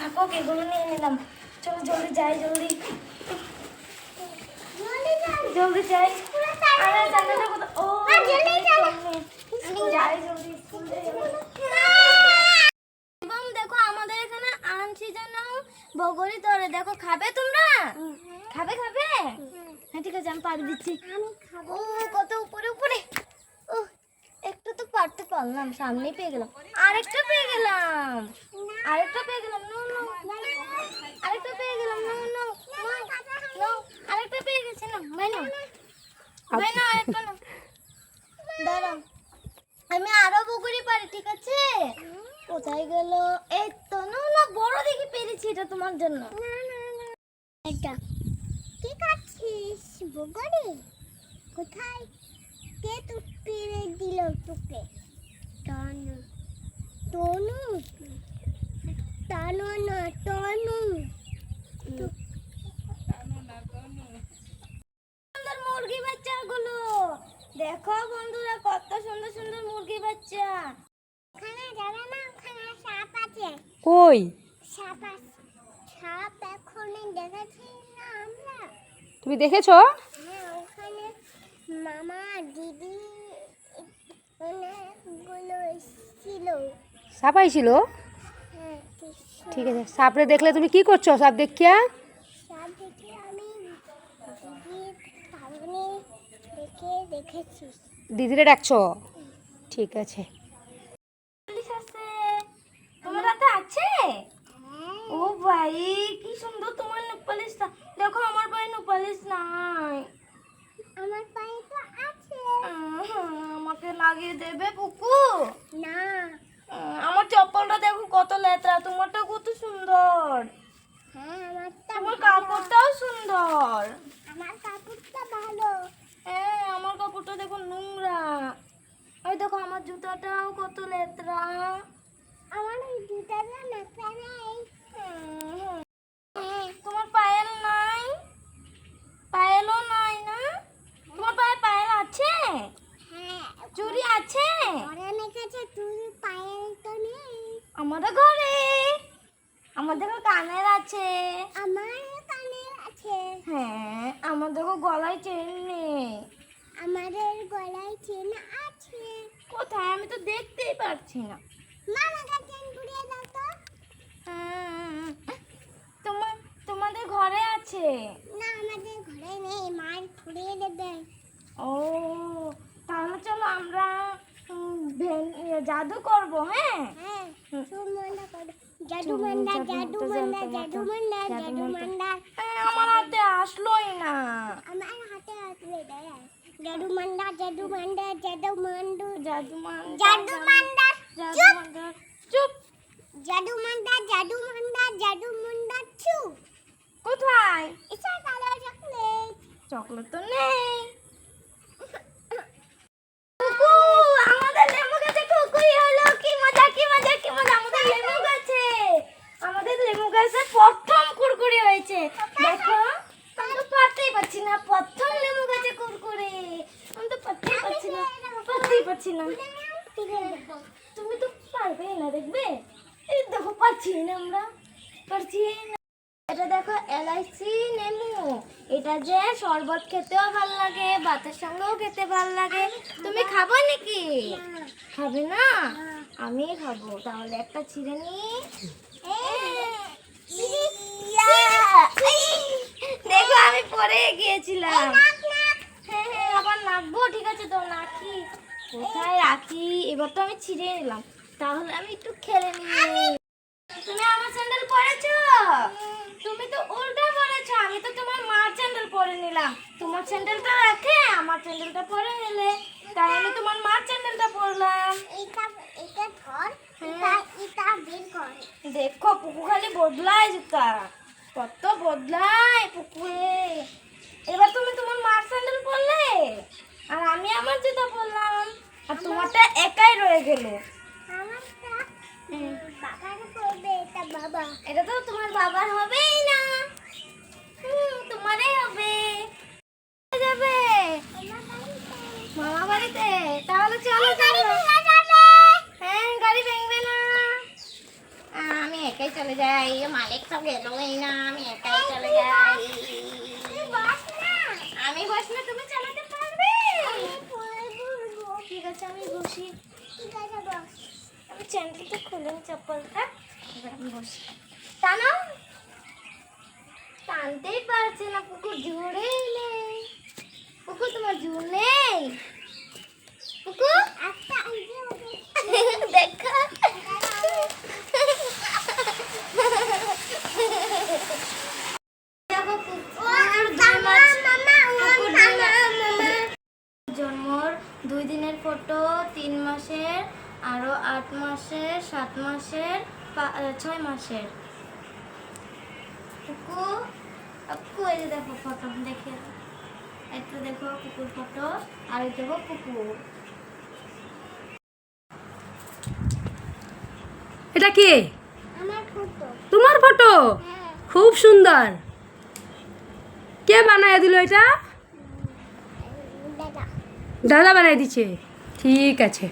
থাকুক, এগুলো নিয়ে নিলাম। চলো জলদি যাই, জলদি জলদি যাই। আরে জানাটা কোথায়? ও যাই জলদি। এবং দেখো আমাদের এখানে আনছি যেন বগরি তরে, দেখো খাবে তোমরা? খাবে খাবে? হ্যাঁ ঠিক আছে, আমি পাড়ি দিচ্ছি। ও কত উপরে উপরে। ও একটু তো পারতে পারলাম, সামনেই পেয়ে গেলাম। আরেকটা পেয়ে গেলাম, আরেকটা পেয়ে গেলাম। নো নো, আরেকটা পেয়ে গেলাম। নো নো নো, আরেকটা পেয়ে গেছি। না ভাই না, ভাই না, আরেকটা না। দাঁড়াও, আমি আরো বগরি পারি, ঠিক আছে? কোথায় গেল? এই তো। না না, বড় দেখি পেরেছি, এটা তোমার জন্য। এটা কি কাটছিস? বগরি কোথায়? কে তো পেরে দিল তোকে? টানু তনু, টানো না তনু, সুন্দর মুরগি বাচ্চাগুলো দেখো বন্ধুরা, কত সুন্দর সুন্দর মুরগি বাচ্চা। ওখানে যাবে না, ওখানে সাপ আছে। কই? সাপ আছে, সাপ এখনই দেখেছি না আমরা। তুমি দেখেছো? হ্যাঁ, ওখানে মামা দিদি অনেকগুলো ছিল। সাপ আইছিল? হ্যাঁ ঠিক আছে, সাপরে দেখলে তুমি কি করছো? সাপ দেখিয়া সাপ দেখে আমি দিদির সামনে দেখেছি। দিদিরে ডাকছো? ঠিক আছে। তোমার হাতে আছে? ও ভাই কি সুন্দর তোমার নেপালিশটা। দেখো আমার পায়ে নেপালিশ নাই। আমার পায়ে তো আছে। আমাকে লাগিয়ে দেবে পুকু? না। আমার চপ্পলটা দেখো কত লেত্রা, তোমারটা কত সুন্দর। হ্যাঁ, আমারটা, তোমার কাপড়টাও সুন্দর। আমার কাপড়টা ভালো। হ্যাঁ, আমার কাপড়টা দেখো নোংরা। ওই দেখো আমার জুতাটাও কত লেত্রা। আমার এই জুতাটা লেত্রা নেই। তোমার পায়েল নাই? পায়েলও নাই না? তোমার পায়ে পায়েল আছে? হ্যাঁ। চুড়ি আছে? ঘরে কাছে চুড়ি, পায়েল তো নেই। আমাদের ঘরে আমাদের কানের আছে। আমার কানের আছে। হ্যাঁ, আমাদের গলায় চেন নেই। আমাদের গলায় চেন আছে। কোথায়? আমি তো দেখতেই পাচ্ছি না। মামাকে চেন পরিয়ে দাও তো। তোমাদের ঘরে আছে? না, আমাদের ঘরে নেই, মার পরিয়ে দেবে। ও তাহলে চলো আমরা জাদু করব। হ্যাঁ হ্যাঁ, জাদু মান্ডা, জাদু মান্ডা, জাদু মান্ডা, জাদু মান্ডা। আমার হাতে আসলোই না। আমার হাতে আসবে, দাঁড়া। জাদু মান্ডা, জাদু মান্ডা, জাদু মান্ডু, জাদু মান্ডা, জাদু মান্ডা, জাদু মান্ডা, চুপ। জাদু মান্ডা, জাদু মান্ডা, জাদু মান্ডা, চুপ। কোথায়? এটা কালার চকলেট। চকলেট তো নেই। কুকু, আমাদের লেবু গাছে কুকুই হলো। কি মজা, কি মজা, কি মজা। আমাদের লেবু গাছে, আমাদের লেবু গাছে প্রথম কুরকুরি হয়েছে। দেখো, আমি তো পারতেই পারছি না। প্রথম লেবু গাছে কুরকুরি, আমি তো পারতেই পারছি না, পারতেই পারছি না। তুমি তো পারবেই না, দেখবে। এই দেখো, পারছি না, আমরা পারছি না। এটা দেখো এলাইচি নেমু, এটা যে শরবত খেতেও ভালো লাগে, ভাতের সঙ্গেও খেতে ভালো লাগে। তুমি খাবো নাকি? খাবে না? আমি খাবো। তাহলে একটা ছিঁড়ে নি। দেখো আমি পরে গিয়েছিলাম। হ্যাঁ হ্যাঁ, আবার নাকবো। ঠিক আছে, তো নাকি কোথায় রাখি? এবার তো আমি ছিঁড়ে নিলাম, তাহলে আমি একটু খেলে নিই। তুমি আমার স্যান্ডেল পরেছো? তুমি তো উল্টা পরেছো। আমি তো তোমার মার স্যান্ডেল পরে নিলাম। তোমার স্যান্ডেলটা রাখে আমার স্যান্ডেলটা পরে নিলে, তাই আমি তোমার মার স্যান্ডেলটা পরলাম। এটা এটা ধর, এটা বের কর। দেখো পুকু খালি বদলায় জুতা, কত বদলায় পুকু। এবার তুমি তোমার মার স্যান্ডেল পরলে, আর আমি আমার জুতা পরলাম, আর তোমারটা একাই রয়ে গেল। আমারটা বাবার হবে। এটা বাবা, এটা তো তোমার বাবার হবেই না, তোমারই হবে। যাবে মামা বাড়িতে, তাহলে চলো। হ্যাঁ, গাড়ি ভেঙবে না। আমি একা একাই চলে যাই, মালিক তো গেলই না, আমি একাই চলে যাই। আমি বসলে তুমি চালাতে পারবে? ঠিক আছে আমি বসি। আমি চ্যান্ডেলটা খুলে চপ্পলটা, এবার আমি বসি। টানো, টানতেই পারছে না, পুকুর জোরেই নেই। পুকুর তোমার জোর নেই? পুকুর দেখা জন্মর 2 দিনের ফটো, 3 মাসের, আরো 8 মাসের, 7 মাসের, 6 মাসের। কুকু আপু এই যে দেখো ফটো, দেখে একটু দেখো কুকুর ফটো, আর এই দেখো কুকুর। এটা কি? আমার ফটো। তোমার ফটো? হ্যাঁ। খুব সুন্দর। কে বানায় দিল এটা? দাদা। দাদা বানাই দিছে। ঠিক আছে।